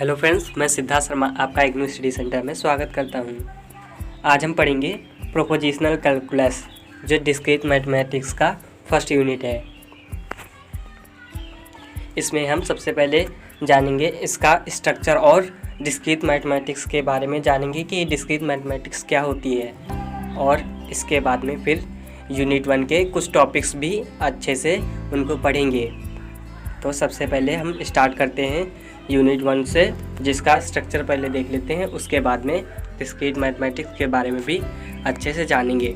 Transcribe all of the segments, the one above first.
Hello friends, मैं सिद्धार्थ शर्मा आपका IGNOU study centre में स्वागत करता हूं। आज हम पढ़ेंगे प्रोपोजिशनल कैलकुलस, जो डिस्क्रीट मैथमेटिक्स का फर्स्ट यूनिट है। इसमें हम सबसे पहले जानेंगे इसका स्ट्रक्चर और डिस्क्रीट मैथमेटिक्स के बारे में जानेंगे कि डिस्क्रीट मैथमेटिक्स क्या होती है, और इसके बाद में फिर यूनिट 1 के कुछ टॉपिक्स भी अच्छे से उनको पढ़ेंगे। तो सबसे पहले हम स्टार्ट करते हैं यूनिट 1 से, जिसका स्ट्रक्चर पहले देख लेते हैं, उसके बाद में डिस्क्रीट मैथमेटिक्स के बारे में भी अच्छे से जानेंगे।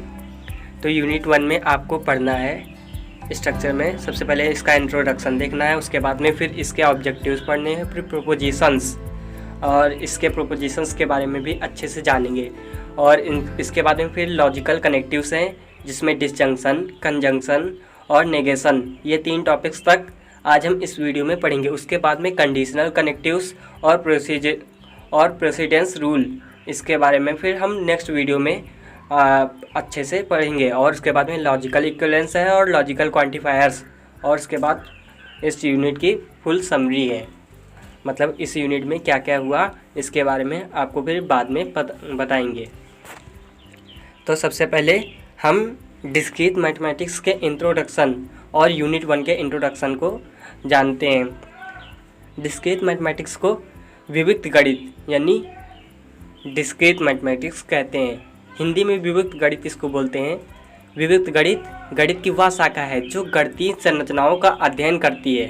तो यूनिट 1 में आपको पढ़ना है स्ट्रक्चर में सबसे पहले इसका इंट्रोडक्शन देखना है, उसके बाद में फिर इसके ऑब्जेक्टिव्स पढ़ने हैं, फिर प्रोपोजिशंस और इसके प्रोपोजिशंस के बारे में भी अच्छे से जानेंगे। और इसके बाद में फिर लॉजिकल कनेक्टिव्स हैं, जिसमें डिसजंक्शन, कंजंक्शन और नेगेशन, ये 3 टॉपिक्स तक आज हम इस वीडियो में पढ़ेंगे। उसके बाद में कंडीशनल कनेक्टिव्स और प्रेसिडेंस रूल, इसके बारे में फिर हम नेक्स्ट वीडियो में अच्छे से पढ़ेंगे। और उसके बाद में लॉजिकल इक्विवेलेंस है और लॉजिकल क्वांटिफायर्स, और उसके बाद इस यूनिट की फुल समरी है, मतलब इस यूनिट में क्या क्या हुआ इसके बारे में आपको फिर बाद में बताएंगे। तो सबसे पहले हम डिस्क्रीट मैथमेटिक्स के इंट्रोडक्शन और यूनिट 1 के इंट्रोडक्शन को जानते हैं। डिस्क्रीट मैथमेटिक्स को विविक्त गणित यानी डिस्क्रीट मैथमेटिक्स कहते हैं। हिंदी में विविक्त गणित इसको बोलते हैं। विविक्त गणित की वह शाखा है जो गणितीय संरचनाओं का अध्ययन करती है।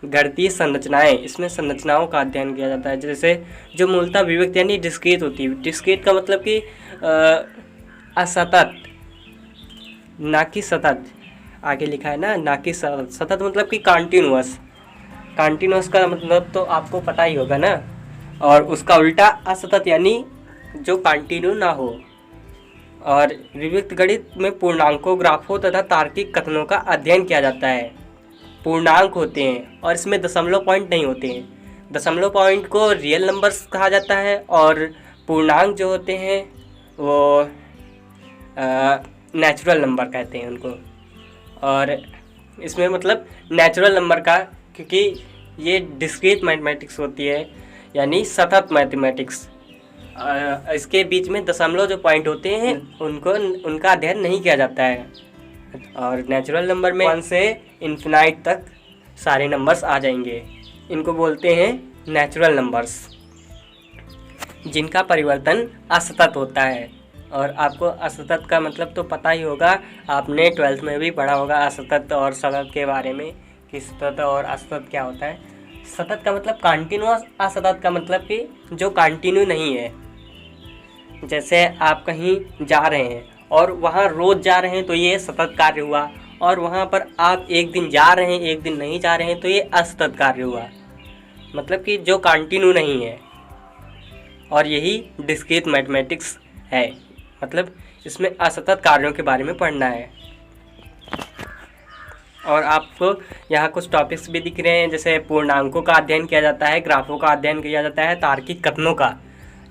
गणितीय संरचनाएं, इसमें संरचनाओं का अध्ययन किया जाता है, जैसे जो मूलतः विविक्त यानी डिस्क्रीट होती है। डिस्क्रीट का मतलब कि असतत, ना कि सतत, आगे लिखा है ना कि सतत मतलब कि कंटिन्यूअस। कंटिन्यूअस का मतलब तो आपको पता ही होगा ना, और उसका उल्टा असतत यानी जो कंटिन्यू ना हो। और विविक्त गणित में पूर्णांकों, ग्राफों तथा तार्किक कथनों का अध्ययन किया जाता है। पूर्णांक होते हैं और इसमें दशमलव पॉइंट नहीं होते हैं। दशमलव पॉइंट को रियल नंबर्स कहा जाता है, और पूर्णांक जो होते हैं वो नेचुरल नंबर कहते हैं उनको। और इसमें मतलब नेचुरल नंबर का, क्योंकि ये डिस्क्रीट मैथमेटिक्स होती है यानी सतत मैथमेटिक्स, इसके बीच में दशमलव जो पॉइंट होते हैं उनका अध्ययन नहीं किया जाता है। और नेचुरल नंबर में 1 से इन्फिनाइट तक सारे नंबर्स आ जाएंगे। इनको बोलते हैं नेचुरल नंबर्स, जिनका परिवर्तन असतत होता है। और आपको असतत का मतलब तो पता ही होगा, आपने 12th में भी पढ़ा होगा असतत और सतत के बारे में कि सतत और असतत क्या होता है। सतत का मतलब कंटिन्यूअस, असतत का मतलब कि जो कंटिन्यू नहीं है। जैसे आप कहीं जा रहे हैं और वहाँ रोज़ जा रहे हैं तो ये सतत कार्य हुआ, और वहाँ पर आप एक दिन जा रहे हैं एक दिन नहीं जा रहे हैं तो ये असतत कार्य हुआ, मतलब कि जो कंटिन्यू नहीं है। और यही डिस्क्रीट मैथमेटिक्स है, मतलब इसमें असतत कार्यों के बारे में पढ़ना है। और आपको यहाँ कुछ टॉपिक्स भी दिख रहे हैं, जैसे पूर्णांकों का अध्ययन किया जाता है, ग्राफों का अध्ययन किया जाता है, तार्किक कथनों का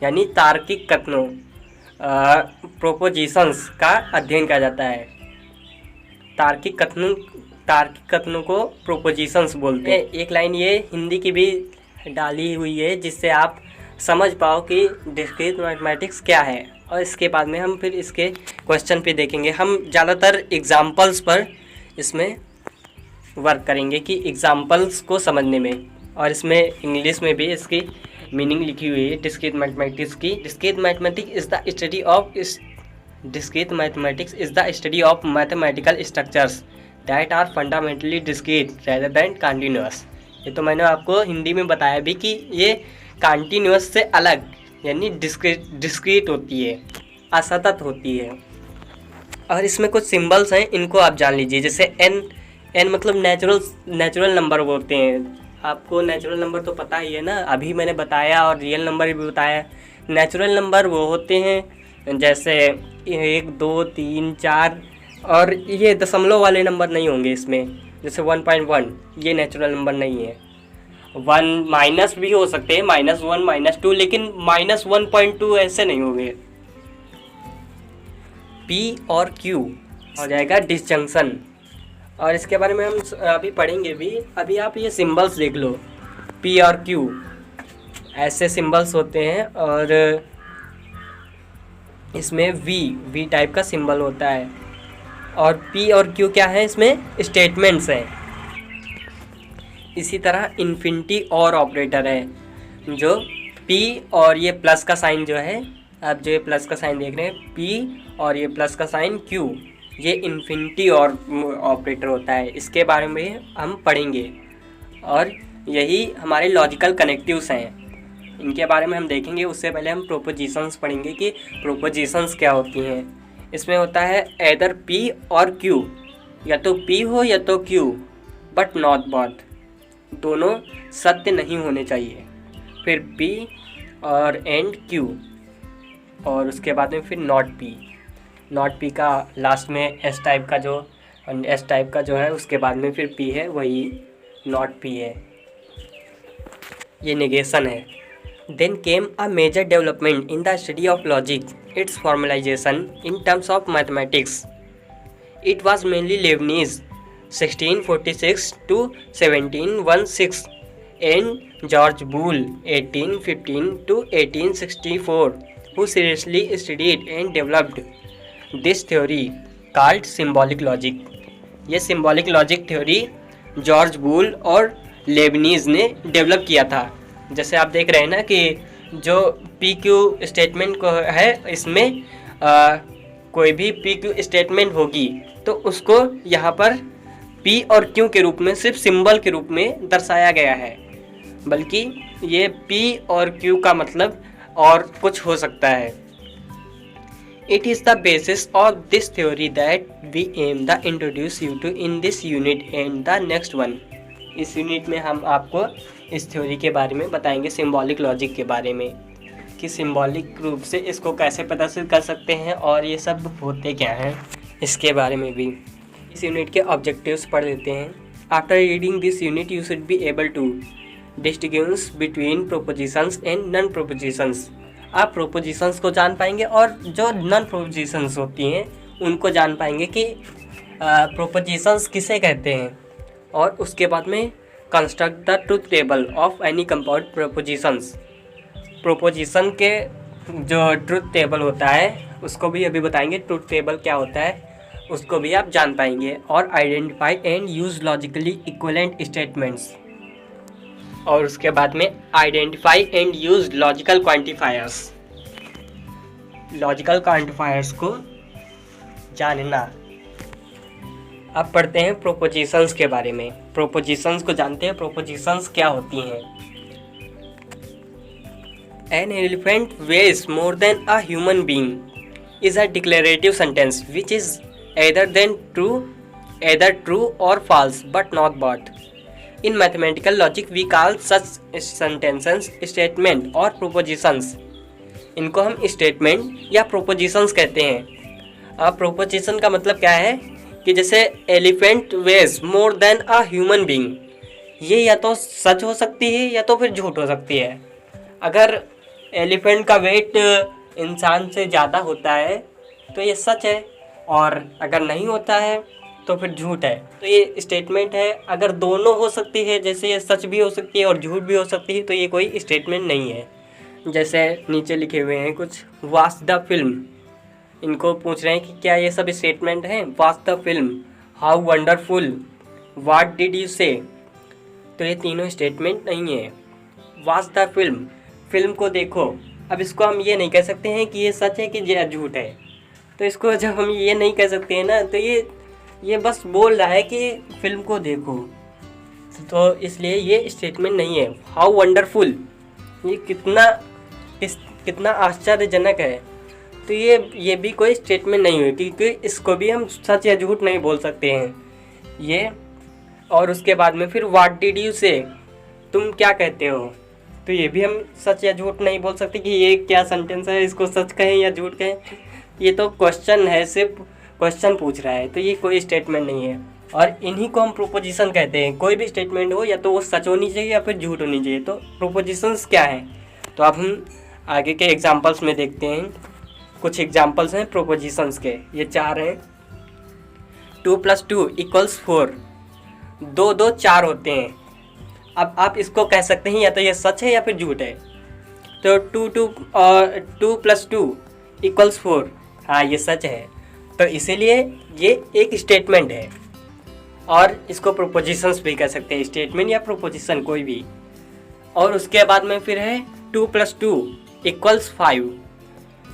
यानी तार्किक कथनों, प्रोपोजिशंस का अध्ययन किया जाता है। तार्किक कथनों को प्रोपोजिशंस बोलते हैं। एक लाइन ये हिंदी की भी डाली हुई है, जिससे आप समझ पाओ कि डिस्क्रीट मैथमेटिक्स क्या है। और इसके बाद में हम फिर इसके क्वेश्चन पे देखेंगे। हम ज़्यादातर एग्जाम्पल्स पर इसमें वर्क करेंगे कि एग्जाम्पल्स को समझने में, और इसमें इंग्लिश में भी इसकी मीनिंग लिखी हुई है डिस्क्रीट मैथमेटिक्स की। Discrete mathematics is the study of mathematical structures that are fundamentally discrete rather than continuous. ये तो मैंने आपको हिंदी में बताया भी कि ये कंटिन्यूअस से अलग यानी डिस्क्रीट होती है, असतत होती है। और इसमें कुछ सिंबल्स हैं, इनको आप जान लीजिए। जैसे एन मतलब नेचुरल नंबर बोलते हैं। आपको नेचुरल नंबर तो पता ही है ना, अभी मैंने बताया, और रियल नंबर भी बताया। नेचुरल नंबर वो होते हैं जैसे 1, 2, 3, 4, और ये दशमलव वाले नंबर नहीं होंगे इसमें। जैसे 1.1 ये नेचुरल नंबर नहीं है। 1 माइनस भी हो सकते हैं, -1, -2, लेकिन -1.2 ऐसे नहीं होंगे। P और Q हो जाएगा डिसजंक्शन, और इसके बारे में हम अभी पढ़ेंगे भी। अभी आप ये सिंबल्स देख लो, P और Q, ऐसे सिंबल्स होते हैं और इसमें वी टाइप का सिंबल होता है। और पी और क्यू क्या है, इसमें स्टेटमेंट्स हैं। इसी तरह इन्फिनिटी और ऑपरेटर है जो पी और ये प्लस का साइन जो है, आप जो ये प्लस का साइन देख रहे हैं पी और ये प्लस का साइन क्यू, ये इन्फिनिटी और ऑपरेटर होता है। इसके बारे में हम पढ़ेंगे और यही हमारे लॉजिकल कनेक्टिव्स हैं, इनके बारे में हम देखेंगे। उससे पहले हम प्रोपोजिशंस पढ़ेंगे कि प्रोपोजिशंस क्या होती हैं। इसमें होता है एदर पी और क्यू, या तो पी हो या तो क्यू, बट नॉट बोथ, दोनों सत्य नहीं होने चाहिए। फिर पी और एंड क्यू, और उसके बाद में फिर नॉट पी का लास्ट में एस टाइप का जो है उसके बाद में फिर पी है, वही नॉट पी है। ये नेगेशन है। Then came a major development in the study of logic, its formalization in terms of mathematics. It was mainly Leibniz (1646 to 1716) and George Boole (1815 to 1864) who seriously studied and developed this theory called symbolic logic. ये symbolic logic theory George बूल और Lebanese ने develop किया था। जैसे आप देख रहे हैं ना कि जो पी क्यू स्टेटमेंट को है, इसमें कोई भी पी क्यू स्टेटमेंट होगी तो उसको यहाँ पर पी और क्यू के रूप में, सिर्फ सिंबल के रूप में दर्शाया गया है, बल्कि ये पी और क्यू का मतलब और कुछ हो सकता है। It is the basis of this theory that we aim to introduce you to in this unit and the next one. इस यूनिट में हम आपको इस थ्योरी के बारे में बताएंगे, सिंबॉलिक लॉजिक के बारे में, कि सिंबॉलिक रूप से इसको कैसे प्रदर्शित कर सकते हैं और ये सब होते क्या हैं, इसके बारे में भी। इस यूनिट के ऑब्जेक्टिव्स पढ़ लेते हैं। After reading this unit you should be able to distinguish between propositions and non propositions. आप प्रोपोजिशंस को जान पाएंगे और जो नॉन प्रोपोजिशंस होती हैं उनको जान पाएंगे कि प्रोपोजिशंस किसे कहते हैं। और उसके बाद में construct the truth table of any compound propositions. Proposition के जो ट्रुथ टेबल होता है उसको भी अभी बताएंगे, ट्रुथ टेबल क्या होता है उसको भी आप जान पाएंगे। और identify and use logically equivalent statements. और उसके बाद में identify and use logical quantifiers. Logical quantifiers को जानना। अब पढ़ते हैं प्रोपोजिशंस के बारे में। प्रोपोजिशंस को जानते हैं, प्रोपोजिशंस क्या होती हैं। An elephant weighs more than a human being is a declarative sentence which is either true or false but not both. In mathematical logic we call such sentences statement or propositions. इनको हम statement या propositions कहते हैं। अब proposition का मतलब क्या है कि जैसे elephant weighs more than a human being, ये या तो सच हो सकती है या तो फिर झूठ हो सकती है। अगर एलिफेंट का वेट इंसान से ज़्यादा होता है तो ये सच है, और अगर नहीं होता है तो फिर झूठ है। तो ये स्टेटमेंट है। अगर दोनों हो सकती है, जैसे ये सच भी हो सकती है और झूठ भी हो सकती है, तो ये कोई स्टेटमेंट नहीं है। जैसे नीचे लिखे हुए हैं कुछ, वॉच द फिल्म। इनको पूछ रहे हैं कि क्या ये सब स्टेटमेंट हैं। Watch the film, how wonderful, what did you से। तो ये तीनों स्टेटमेंट नहीं है। वॉच द फिल्म, फिल्म को देखो। अब इसको हम ये नहीं कह सकते हैं कि ये सच है कि ये झूठ है। तो इसको जब हम ये नहीं कह सकते हैं ना, तो ये बस बोल रहा है कि फिल्म को देखो, तो इसलिए ये स्टेटमेंट नहीं है। हाउ वंडरफुल, ये कितना आश्चर्यजनक है। तो ये भी कोई स्टेटमेंट नहीं हुई, क्योंकि इसको भी हम सच या झूठ नहीं बोल सकते हैं ये। और उसके बाद में फिर व्हाट डिड यू से, तुम क्या कहते हो। तो ये भी हम सच या झूठ नहीं बोल सकते कि ये क्या सेंटेंस है, इसको सच कहें या झूठ कहें। ये तो क्वेश्चन है, सिर्फ क्वेश्चन पूछ रहा है, तो ये कोई स्टेटमेंट नहीं है। और इन्हीं को हम प्रोपोजिशन कहते हैं। कोई भी स्टेटमेंट हो या तो वो सच होनी चाहिए या फिर झूठ होनी चाहिए। तो प्रोपोजिशंस क्या है, तो अब हम आगे के एग्जाम्पल्स में देखते हैं। कुछ एग्जाम्पल्स हैं प्रोपोजिशंस के, ये 4 हैं। 2 + 2 = 4, 2 2 4 होते हैं। अब आप इसको कह सकते हैं या तो ये सच है या फिर झूठ है। तो 2+2 = 4, हाँ ये सच है। तो इसीलिए ये एक स्टेटमेंट है, और इसको प्रोपोजिशंस भी कह सकते हैं, स्टेटमेंट या प्रोपोजिशन कोई भी। और उसके बाद में फिर है 2+2 = 5,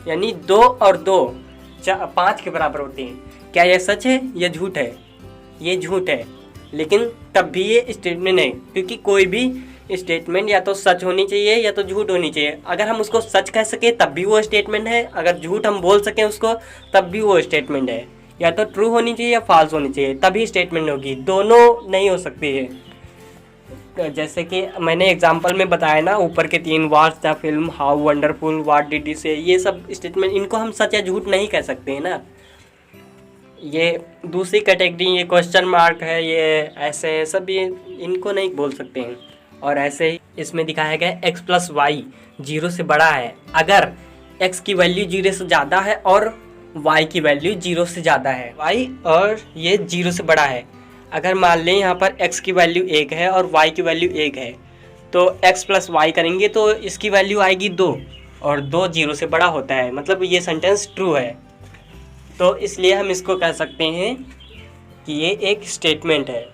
यानी 2 और 2 5 के बराबर होते हैं। क्या यह सच है या झूठ है? ये झूठ है, लेकिन तब भी ये स्टेटमेंट है, क्योंकि कोई भी स्टेटमेंट या तो सच होनी चाहिए या तो झूठ होनी चाहिए। अगर हम उसको सच कह सके तब भी वो स्टेटमेंट है, अगर झूठ हम बोल सकें उसको तब भी वो स्टेटमेंट है। या तो ट्रू होनी चाहिए या फॉल्स होनी चाहिए, तभी स्टेटमेंट होगी, दोनों नहीं हो सकती है। जैसे कि मैंने एग्जांपल में बताया ना, ऊपर के 3, watch the film, how wonderful, what did you से, ये सब स्टेटमेंट, इनको हम सच या झूठ नहीं कह सकते हैं ना। ये दूसरी कैटेगरी, ये क्वेश्चन मार्क है, ये ऐसे सब, ये इनको नहीं बोल सकते हैं। और ऐसे ही इसमें दिखाया गया x + y 0 से बड़ा है अगर x की वैल्यू 0 से ज़्यादा है और y की वैल्यू 0 से ज़्यादा है, y और ये 0 से बड़ा है। अगर मान लें यहाँ पर x की वैल्यू 1 है और y की वैल्यू 1 है, तो x + y करेंगे तो इसकी वैल्यू आएगी 2, और 2 0 से बड़ा होता है, मतलब ये सेंटेंस ट्रू है। तो इसलिए हम इसको कह सकते हैं कि ये एक स्टेटमेंट है।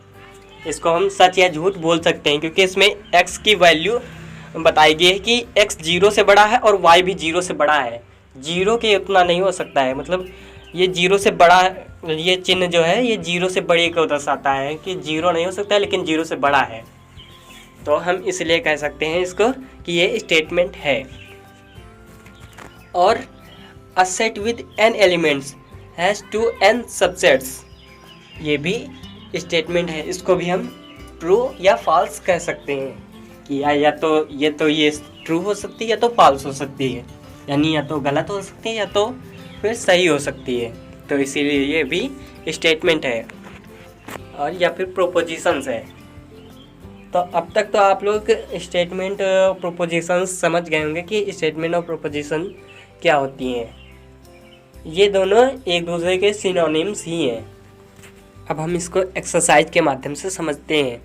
इसको हम सच या झूठ बोल सकते हैं, क्योंकि इसमें x की वैल्यू बताई गई है कि x 0 से बड़ा है और y भी 0 से बड़ा है। 0 के उतना नहीं हो सकता है, मतलब ये 0 से बड़ा, ये चिन्ह जो है ये 0 से बड़े को दर्शाता है कि 0 नहीं हो सकता है, लेकिन 0 से बड़ा है। तो हम इसलिए कह सकते हैं इसको कि ये स्टेटमेंट है। और a set with n elements has 2n subsets, ये भी स्टेटमेंट है। इसको भी हम ट्रू या फॉल्स कह सकते हैं कि या तो ये ट्रू हो सकती है या तो फॉल्स हो सकती है, यानी या तो गलत हो सकती है या तो फिर सही हो सकती है। तो इसीलिए ये भी स्टेटमेंट है और या फिर प्रोपोजिशंस है। तो अब तक तो आप लोग स्टेटमेंट प्रोपोजिशंस समझ गए होंगे कि स्टेटमेंट और प्रोपोजिशन क्या होती हैं। ये दोनों एक दूसरे के सिनोनिम्स ही हैं। अब हम इसको एक्सरसाइज के माध्यम से समझते हैं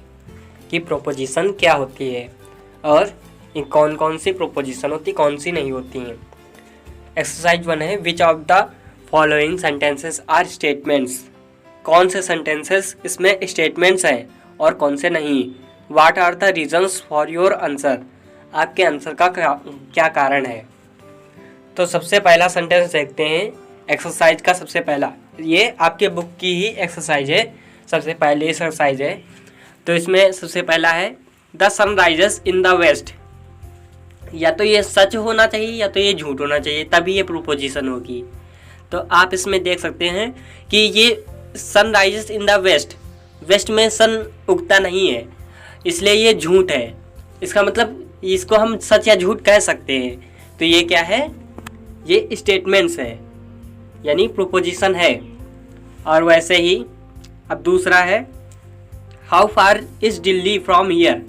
कि प्रोपोजिशन क्या होती है और कौन कौन सी प्रोपोजिशन होती, कौन सी नहीं होती हैं। एक्सरसाइज 1 है, which of the following sentences are statements. कौन से सेंटेंसेस इसमें स्टेटमेंट्स हैं और कौन से नहीं। What are the reasons for your answer, आपके आंसर का क्या कारण है। तो सबसे पहला सेंटेंस देखते हैं एक्सरसाइज का। सबसे पहला, ये आपके बुक की ही एक्सरसाइज है, सबसे पहले एक्सरसाइज है। तो इसमें सबसे पहला है, the sun rises in the west. या तो ये सच होना चाहिए या तो ये झूठ होना चाहिए, तभी ये प्रोपोजिशन होगी। तो आप इसमें देख सकते हैं कि ये sun rises in the west, west में सन उगता नहीं है, इसलिए ये झूठ है। इसका मतलब इसको हम सच या झूठ कह सकते हैं। तो ये क्या है, ये स्टेटमेंट्स है, यानी प्रोपोजिशन है। और वैसे ही अब दूसरा है, how far is Delhi from here.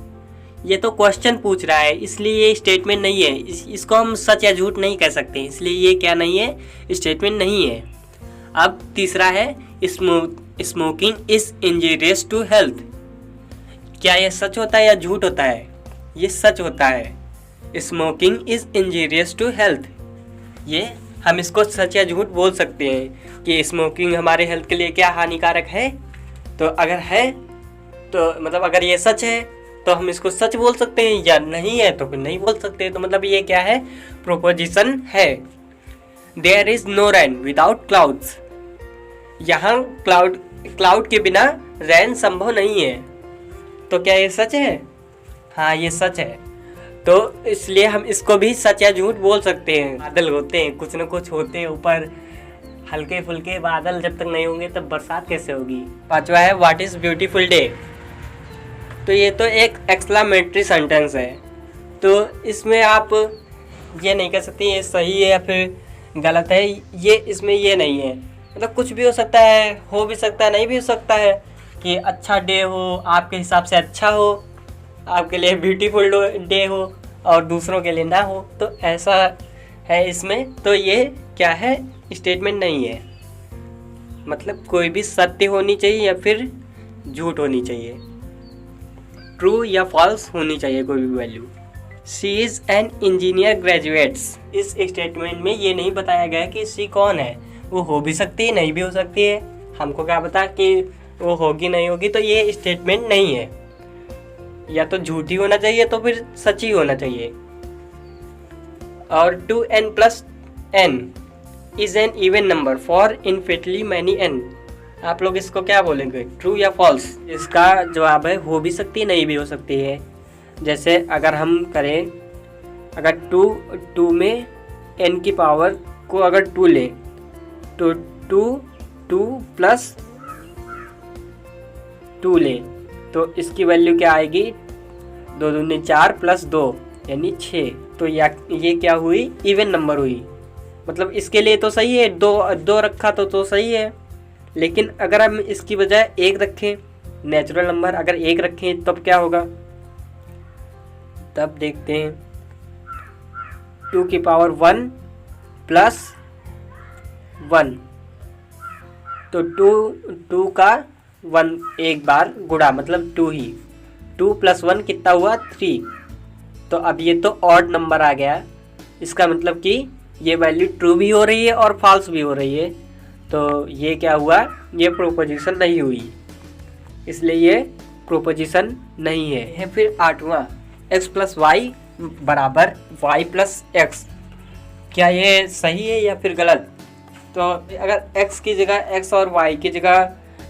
ये तो क्वेश्चन पूछ रहा है, इसलिए ये स्टेटमेंट नहीं है। इसको हम सच या झूठ नहीं कह सकते, इसलिए ये क्या नहीं है, स्टेटमेंट नहीं है। अब तीसरा है, smoking is injurious to health. क्या ये सच होता है या झूठ होता है? ये सच होता है। Smoking is injurious to health, ये हम इसको सच या झूठ बोल सकते हैं कि स्मोकिंग हमारे हेल्थ के लिए क्या हानिकारक है। तो अगर है तो मतलब अगर ये सच है तो हम इसको सच बोल सकते हैं, या नहीं है तो फिर नहीं बोल सकते। तो मतलब ये क्या है, प्रोपोजिशन है। There is no rain without clouds. यहाँ क्लाउड के बिना रैन संभव नहीं है। तो क्या ये सच है? हाँ ये सच है। तो इसलिए हम इसको भी सच या झूठ बोल सकते हैं। बादल होते हैं, कुछ न कुछ होते हैं ऊपर, हल्के फुल्के बादल जब तक नहीं होंगे तब बरसात कैसे होगी। पांचवा है, व्हाट इज़ ब्यूटीफुल डे। तो ये तो एक एक्सक्लेमेटरी सेंटेंस है, तो इसमें आप ये नहीं कह सकते ये सही है या फिर गलत है। ये इसमें ये नहीं है, मतलब कुछ भी हो सकता है, हो भी सकता है, नहीं भी हो सकता है कि अच्छा डे हो, आपके हिसाब से अच्छा हो, आपके लिए ब्यूटीफुल डे हो और दूसरों के लिए ना हो। तो ऐसा है इसमें। तो ये क्या है, स्टेटमेंट नहीं है। मतलब कोई भी सत्य होनी चाहिए या फिर झूठ होनी चाहिए, ट्रू या फॉल्स होनी चाहिए कोई भी value. She is an engineer graduates. इस स्टेटमेंट में ये नहीं बताया गया कि शी कौन है, वो हो भी सकती है नहीं भी हो सकती है, हमको क्या पता कि वो होगी नहीं होगी, तो ये स्टेटमेंट नहीं है, या तो झूठी होना चाहिए तो फिर सच्ची होना चाहिए। और 2n+n is an even number for infinitely many n। आप लोग इसको क्या बोलेंगे, ट्रू या फॉल्स? इसका जवाब है हो भी सकती है नहीं भी हो सकती है। जैसे अगर हम करें, अगर 2 में n की पावर को अगर 2 ले तो 2 + 2 ले तो इसकी वैल्यू क्या आएगी, 2 दूनी 4 + 2 यानी 6। तो ये क्या हुई, इवन नंबर हुई। मतलब इसके लिए तो सही है, 2 रखा तो सही है। लेकिन अगर हम इसकी बजाय 1 रखें, नेचुरल नंबर अगर 1 रखें तब क्या होगा, तब देखते हैं। 2 की पावर 1 + 1 तो 2 का 1 एक बार गुणा मतलब 2 ही, 2 + 1 कितना हुआ 3। तो अब ये तो ऑड नंबर आ गया, इसका मतलब कि ये वैल्यू ट्रू भी हो रही है और फॉल्स भी हो रही है। तो ये क्या हुआ, ये प्रोपोजिशन नहीं हुई, इसलिए ये प्रोपोजिशन नहीं है। फिर 8वां, x + y = y + x। क्या ये सही है या फिर गलत? तो अगर x की जगह x और y की जगह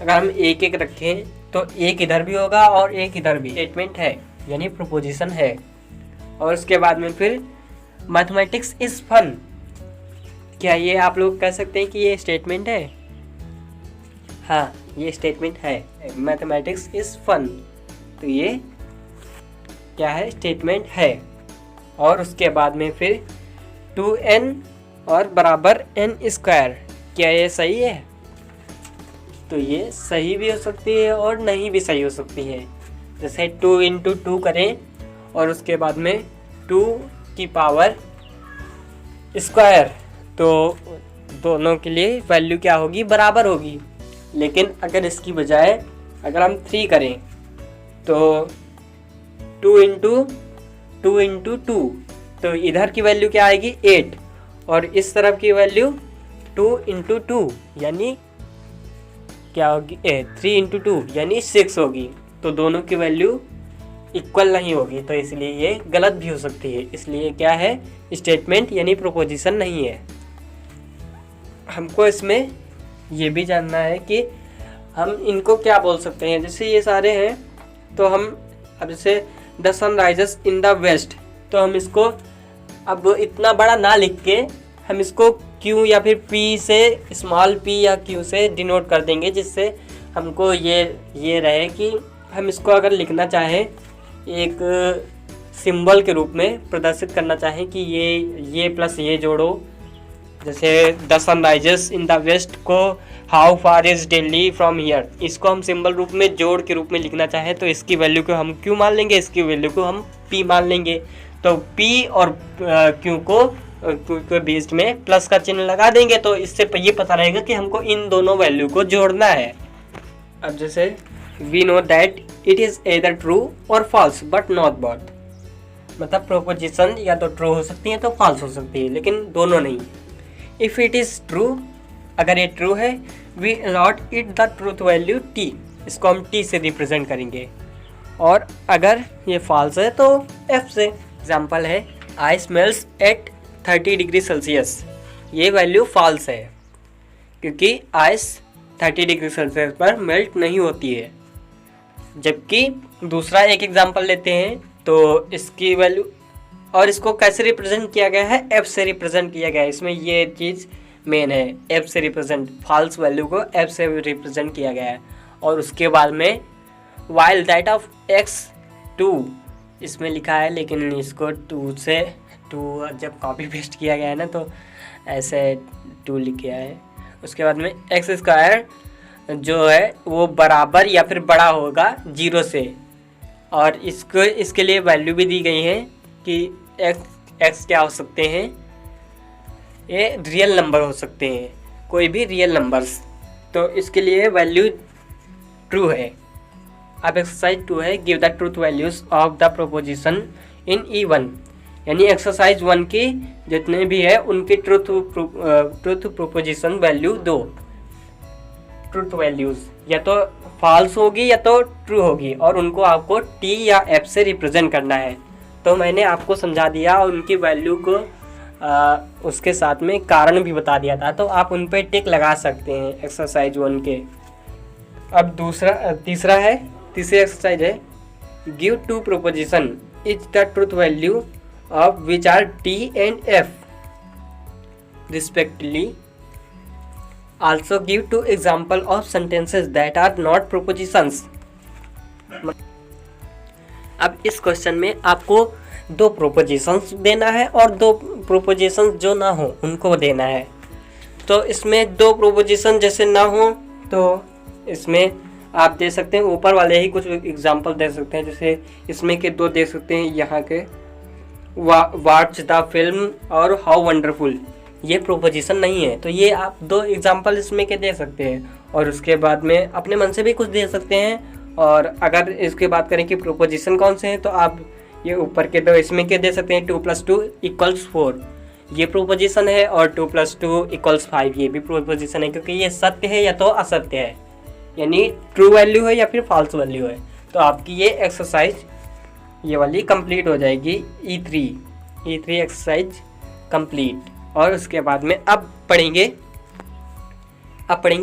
अगर हम 1 रखें तो 1 इधर भी होगा और 1 इधर भी। स्टेटमेंट है यानी प्रोपोजिशन है। और उसके बाद में फिर मैथमेटिक्स इज़ फन। क्या ये आप लोग कह सकते हैं कि ये स्टेटमेंट है? हाँ, ये स्टेटमेंट है, मैथमेटिक्स इज़ फन। तो ये क्या है, स्टेटमेंट है। और उसके बाद में फिर 2n और बराबर n²। क्या ये सही है? तो ये सही भी हो सकती है और नहीं भी सही हो सकती है। जैसे 2 × 2 करें और उसके बाद में 2 की पावर स्क्वायर, तो दोनों के लिए वैल्यू क्या होगी, बराबर होगी। लेकिन अगर इसकी बजाय अगर हम 3 करें तो 2 × 2 तो इधर की वैल्यू क्या आएगी 8 और इस तरफ की वैल्यू 2 × 2 यानी क्या होगी 3 × 2 यानी 6 होगी। तो दोनों की वैल्यू इक्वल नहीं होगी, तो इसलिए ये गलत भी हो सकती है। इसलिए क्या है, स्टेटमेंट यानी प्रोपोजिशन नहीं है। हमको इसमें ये भी जानना है कि हम इनको क्या बोल सकते हैं। जैसे ये सारे हैं तो हम अब जैसे the sun rises in the west, तो हम इसको अब इतना बड़ा ना लिख के हम इसको Q या फिर P से, स्मॉल p या Q से डिनोट कर देंगे, जिससे हमको ये रहे कि हम इसको अगर लिखना चाहें एक सिंबल के रूप में प्रदर्शित करना चाहें कि ये प्लस ये जोड़ो। जैसे the sun rises in the west को how far is Delhi from here, इसको हम सिंबल रूप में जोड़ के रूप में लिखना चाहें तो इसकी वैल्यू को हम Q मान लेंगे, इसकी वैल्यू को हम P मान लेंगे। तो P और Q के बीच में प्लस का चिन्ह लगा देंगे, तो इससे ये पता रहेगा कि हमको इन दोनों वैल्यू को जोड़ना है। अब जैसे we know that it is either true और फॉल्स बट नॉट बोथ, मतलब प्रोपोजिशन या तो ट्रू हो सकती है तो फॉल्स हो सकती है, लेकिन दोनों नहीं। इफ़ इट इज़ ट्रू, अगर ये ट्रू है, we allot it the truth value t, इसको हम t से रिप्रेजेंट करेंगे। और अगर ये फॉल्स है तो f से। एग्जाम्पल है आई स्मेल्स एट 30 डिग्री सेल्सियस, ये वैल्यू फॉल्स है क्योंकि आइस 30 डिग्री सेल्सियस पर मेल्ट नहीं होती है। जबकि दूसरा एक एग्जाम्पल लेते हैं तो इसकी वैल्यू, और इसको कैसे रिप्रेजेंट किया गया है, f से रिप्रेजेंट किया गया है। इसमें ये चीज़ मेन है, f से रिप्रेजेंट, फॉल्स वैल्यू को f से रिप्रेजेंट किया गया है। और उसके बाद में वाइल दैट ऑफ x 2 इसमें लिखा है, लेकिन इसको 2 से 2 जब कॉपी पेस्ट किया गया है ना तो ऐसे 2 लिख गया है। उसके बाद में x² जो है वो बराबर या फिर बड़ा होगा 0 से, और इसके लिए वैल्यू भी दी गई है कि x क्या हो सकते हैं, ये रियल नंबर हो सकते हैं, कोई भी रियल नंबर्स। तो इसके लिए वैल्यू ट्रू है। अब एक्सरसाइज 2 है, give the truth values of the proposition in E1। यानी एक्सरसाइज 1 की जितने भी है उनकी ट्रुथ प्रोपोजिशन वैल्यू दो, ट्रुथ वैल्यूज या तो फॉल्स होगी या तो ट्रू होगी, और उनको आपको टी या एफ से रिप्रेजेंट करना है। तो मैंने आपको समझा दिया और उनकी वैल्यू को उसके साथ में कारण भी बता दिया था, तो आप उन पर टिक लगा सकते हैं एक्सरसाइज 1 के। अब तीसरी एक्सरसाइज है give two proposition is the truth value of which are T and F respectively, also give two example of sentences that are not propositions। अब इस क्वेश्चन में आपको 2 प्रोपोजिशंस देना है और 2 प्रोपोजिशंस जो ना हो उनको देना है। तो इसमें 2 प्रोपोजिशन जैसे ना हो तो इसमें आप दे सकते हैं ऊपर वाले ही कुछ एग्जांपल दे सकते हैं, जैसे इसमें के 2 दे सकते हैं यहाँ के वॉच द फिल्म और हाउ वंडरफुल, ये प्रोपोजिशन नहीं है, तो ये आप 2 एग्जांपल इसमें के दे सकते हैं। और उसके बाद में अपने मन से भी कुछ दे सकते हैं। और अगर इसके बात करें कि प्रोपोजिशन कौन से हैं तो आप ये ऊपर के 2 इसमें के दे सकते हैं 2 + 2 = 4, ये प्रोपोजिशन है, और 2 + 2 = 5, ये भी प्रोपोजिशन है, क्योंकि ये सत्य है या तो असत्य है, यानी ट्रू वैल्यू है या फिर फॉल्स वैल्यू है। तो आपकी ये एक्सरसाइज ये वाली कंप्लीट हो जाएगी, E3 एक्सरसाइज कंप्लीट। और उसके बाद में अब पढ़ेंगे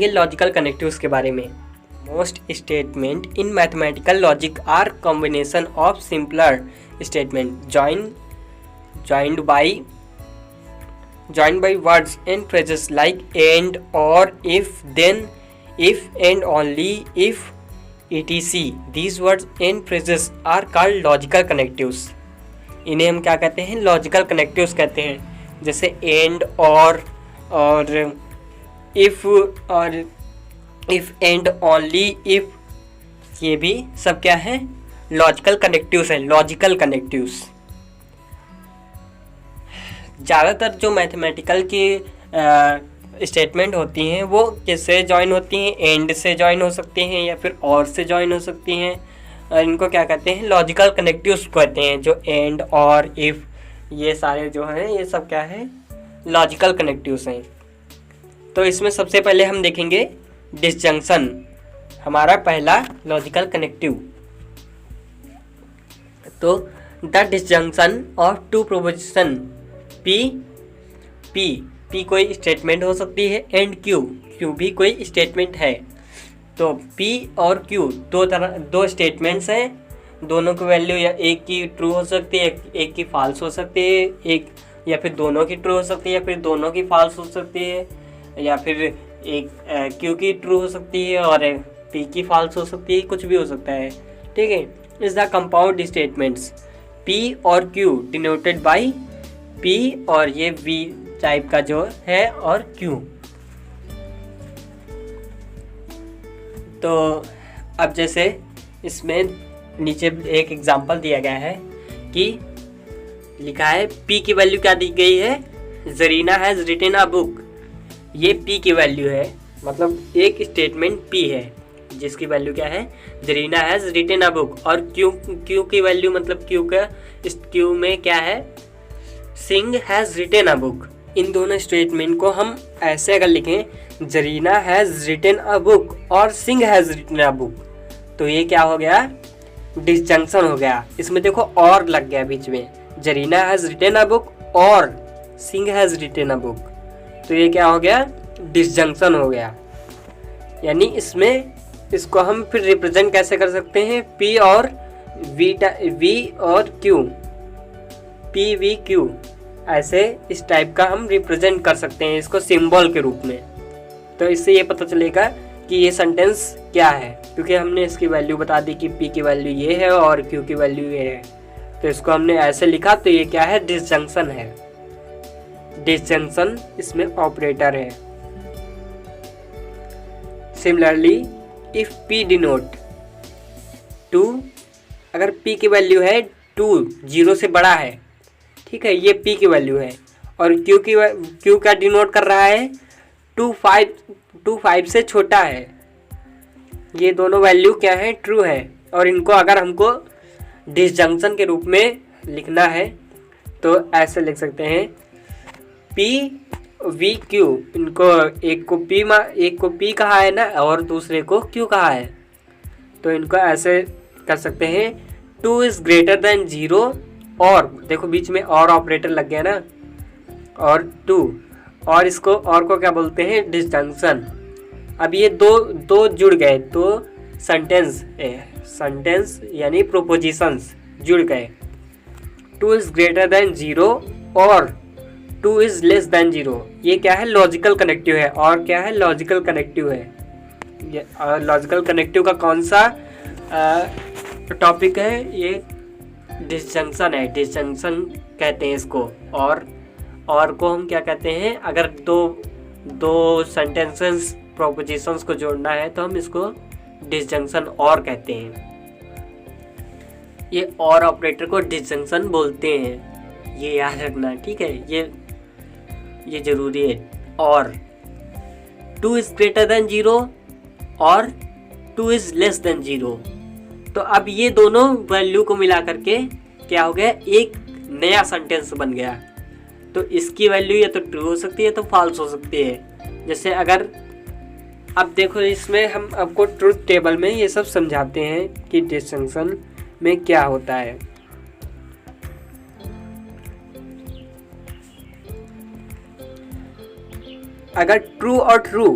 लॉजिकल कनेक्टिव्स के बारे में। Most statement in mathematical logic are combination of simpler statement joined by words and phrases like and, or, if, then, if and only, if, etc. These words and phrases are called logical connectives। इन्हें हम क्या कहते हैं? Logical connectives कहते हैं। जैसे and और if और इफ एंड ओनली इफ, ये भी सब क्या है? लॉजिकल कनेक्टिव्स है, लॉजिकल कनेक्टिव्स। ज़्यादातर जो मैथमेटिकल की स्टेटमेंट होती हैं वो किससे जॉइन होती हैं? एंड से जॉइन हो सकती हैं या फिर और से जॉइन हो सकती हैं। इनको क्या कहते हैं? लॉजिकल कनेक्टिव्स कहते हैं। जो एंड और इफ ये सारे जो हैं ये सब क्या है? लॉजिकल कनेक्टिव्स हैं। तो इसमें सबसे पहले हम देखेंगे डिसजंक्शन, हमारा पहला लॉजिकल कनेक्टिव। तो the disjunction of 2 proposition P कोई स्टेटमेंट हो सकती है एंड क्यू भी कोई स्टेटमेंट है। तो P और Q 2 स्टेटमेंट्स हैं, दोनों की वैल्यू या एक की ट्रू हो सकती है, एक की फॉल्स हो सकती है, एक या फिर दोनों की ट्रू हो सकती है या फिर दोनों की फॉल्स हो सकती है, या फिर एक Q की ट्रू हो सकती है और P की फॉल्स हो सकती है, कुछ भी हो सकता है। ठीक है, is the compound statements P और Q डिनोटेड बाय P और ये V टाइप का जो है और Q। तो अब जैसे इसमें नीचे एक एग्जांपल दिया गया है कि लिखा है P की वैल्यू क्या दी गई है? Zarina has written a book. ये P की वैल्यू है, मतलब एक स्टेटमेंट P है जिसकी वैल्यू क्या है? Zarina has written a book. और Q की वैल्यू मतलब इस Q में क्या है? Singh has written a book. इन दोनों स्टेटमेंट को हम ऐसे अगर लिखें Zarina has written a book और Singh has written a book, तो ये क्या हो गया? डिसजंक्शन हो गया। इसमें देखो और लग गया बीच में, Zarina has written a book और Singh has written a book, तो ये क्या हो गया? डिसजंक्शन हो गया। यानी इसमें इसको हम फिर रिप्रेजेंट कैसे कर सकते हैं? P और V और Q, P V Q, ऐसे इस टाइप का हम रिप्रेजेंट कर सकते हैं इसको सिंबल के रूप में। तो इससे ये पता चलेगा कि ये सेंटेंस क्या है, क्योंकि हमने इसकी वैल्यू बता दी कि P की वैल्यू ये है और Q की वैल्यू ये है, तो इसको हमने ऐसे लिखा, तो ये क्या है? डिसजंक्शन है। डिसजंक्शन इसमें ऑपरेटर है। सिमिलरली इफ P डिनोट 2, अगर P की वैल्यू है 2, 0 से बड़ा है, ठीक है, ये P की वैल्यू है, और Q का डिनोट कर रहा है 2, 5 से छोटा है, ये दोनों वैल्यू क्या है? ट्रू है। और इनको अगर हमको डिसजंक्शन के रूप में लिखना है तो ऐसे लिख सकते हैं पी वी क्यू, इनको एक को पी कहा है ना और दूसरे को क्यू कहा है, तो इनको ऐसे कर सकते हैं 2 इज़ ग्रेटर देन 0 और देखो बीच में और ऑपरेटर लग गया ना, और 2 और इसको और को क्या बोलते हैं डिसजंक्शन। अब ये दो जुड़ गए, दो सेंटेंस यानी प्रोपोजिशंस जुड़ गए। 2 इज़ ग्रेटर देन 0 और 2 इज़ लेस देन 0, ये क्या है लॉजिकल कनेक्टिव है। और क्या है लॉजिकल कनेक्टिव है, ये लॉजिकल कनेक्टिव का कौन सा टॉपिक है, ये डिसजंक्शन है, डिसजंक्शन कहते हैं इसको। और को हम क्या कहते हैं, अगर दो सेंटेंसेस प्रोपोजिशंस को जोड़ना है तो हम इसको डिसजंक्शन और कहते हैं। ये और ऑपरेटर को डिसजंक्शन बोलते हैं, ये याद रखना, ठीक है, ये जरूरी है। और 2 इज़ ग्रेटर देन 0 और 2 इज़ लेस देन 0, तो अब ये दोनों वैल्यू को मिला करके क्या हो गया, एक नया सेंटेंस बन गया। तो इसकी वैल्यू या तो ट्रू हो सकती है तो फॉल्स हो सकती है। जैसे अगर अब देखो इसमें हम आपको ट्रुथ टेबल में ये सब समझाते हैं कि डिसजंक्शन में क्या होता है। अगर ट्रू और ट्रू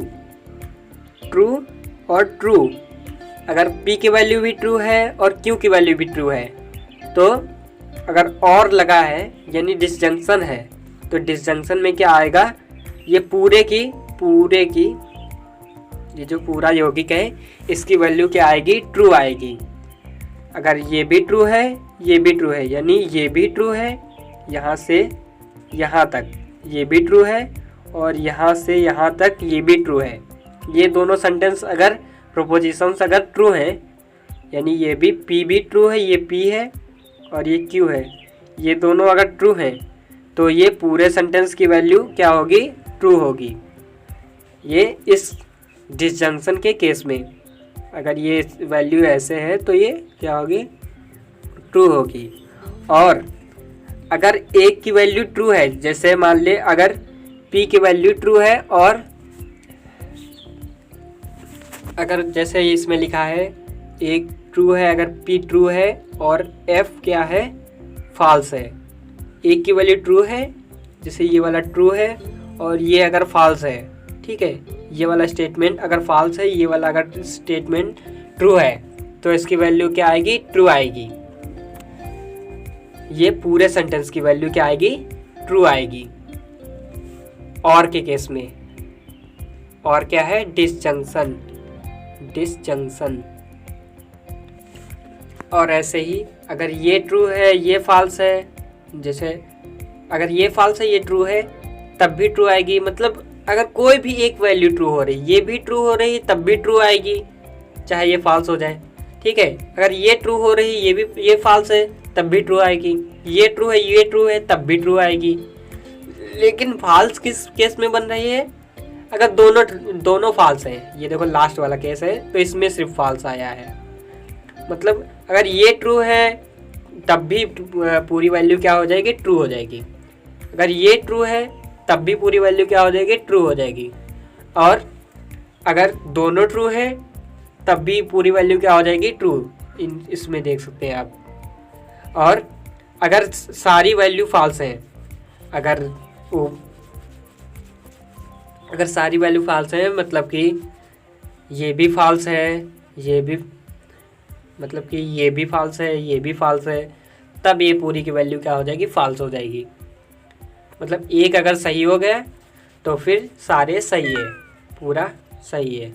अगर P की वैल्यू भी ट्रू है और Q की वैल्यू भी ट्रू है, तो अगर और लगा है यानी डिसजंक्शन है, तो डिसजंक्शन में क्या आएगा, ये पूरे की ये जो पूरा यौगिक है इसकी वैल्यू क्या आएगी, ट्रू आएगी। अगर ये भी ट्रू है ये भी ट्रू है, यानी ये भी ट्रू है यहाँ से यहाँ तक, ये भी ट्रू है और यहाँ से यहाँ तक ये भी ट्रू है। ये दोनों सेंटेंस अगर प्रोपोजिशंस अगर ट्रू हैं, यानी ये भी P भी ट्रू है, ये P है और ये Q है, ये दोनों अगर ट्रू हैं तो ये पूरे सेंटेंस की वैल्यू क्या होगी, ट्रू होगी। ये इस डिसजंक्शन के केस में अगर ये वैल्यू ऐसे है तो ये क्या होगी, ट्रू होगी। और अगर एक की वैल्यू ट्रू है, जैसे मान ले अगर P की वैल्यू ट्रू है और अगर जैसे इसमें लिखा है एक ट्रू है, अगर P ट्रू है और F क्या है, फॉल्स है। एक की वैल्यू ट्रू है, जैसे ये वाला ट्रू है और ये अगर फॉल्स है, ठीक है, ये वाला स्टेटमेंट अगर फॉल्स है, ये वाला अगर स्टेटमेंट ट्रू है, तो इसकी वैल्यू क्या आएगी, ट्रू आएगी। ये पूरे सेंटेंस की वैल्यू क्या आएगी, ट्रू आएगी। और के केस में और क्या है, डिसजंक्शन। और ऐसे ही अगर ये ट्रू है ये फॉल्स है, जैसे अगर ये फॉल्स है ये ट्रू है तब भी ट्रू आएगी। मतलब अगर कोई भी एक वैल्यू ट्रू हो रही, ये भी ट्रू हो रही तब भी ट्रू आएगी, चाहे ये फॉल्स हो जाए, ठीक है। अगर ये ट्रू हो रही ये फॉल्स है तब भी ट्रू आएगी, ये ट्रू है तब भी ट्रू आएगी। लेकिन फॉल्स किस केस में बन रही है, अगर दोनों फॉल्स हैं। ये देखो लास्ट वाला केस है तो इसमें सिर्फ फॉल्स आया है। मतलब अगर ये ट्रू है तब भी पूरी वैल्यू क्या हो जाएगी, ट्रू हो जाएगी। अगर ये ट्रू है तब भी पूरी वैल्यू क्या हो जाएगी, ट्रू हो जाएगी। और अगर दोनों ट्रू है तब भी पूरी वैल्यू क्या हो जाएगी, ट्रू। इसमें देख सकते हैं आप। और अगर सारी वैल्यू फॉल्स हैं, अगर सारी वैल्यू फॉल्स है, मतलब कि ये भी फॉल्स है, ये भी मतलब कि ये भी फॉल्स है, ये भी फॉल्स है, तब ये पूरी की वैल्यू क्या हो जाएगी, फॉल्स हो जाएगी। मतलब एक अगर सही हो गया तो फिर सारे सही है, पूरा सही है।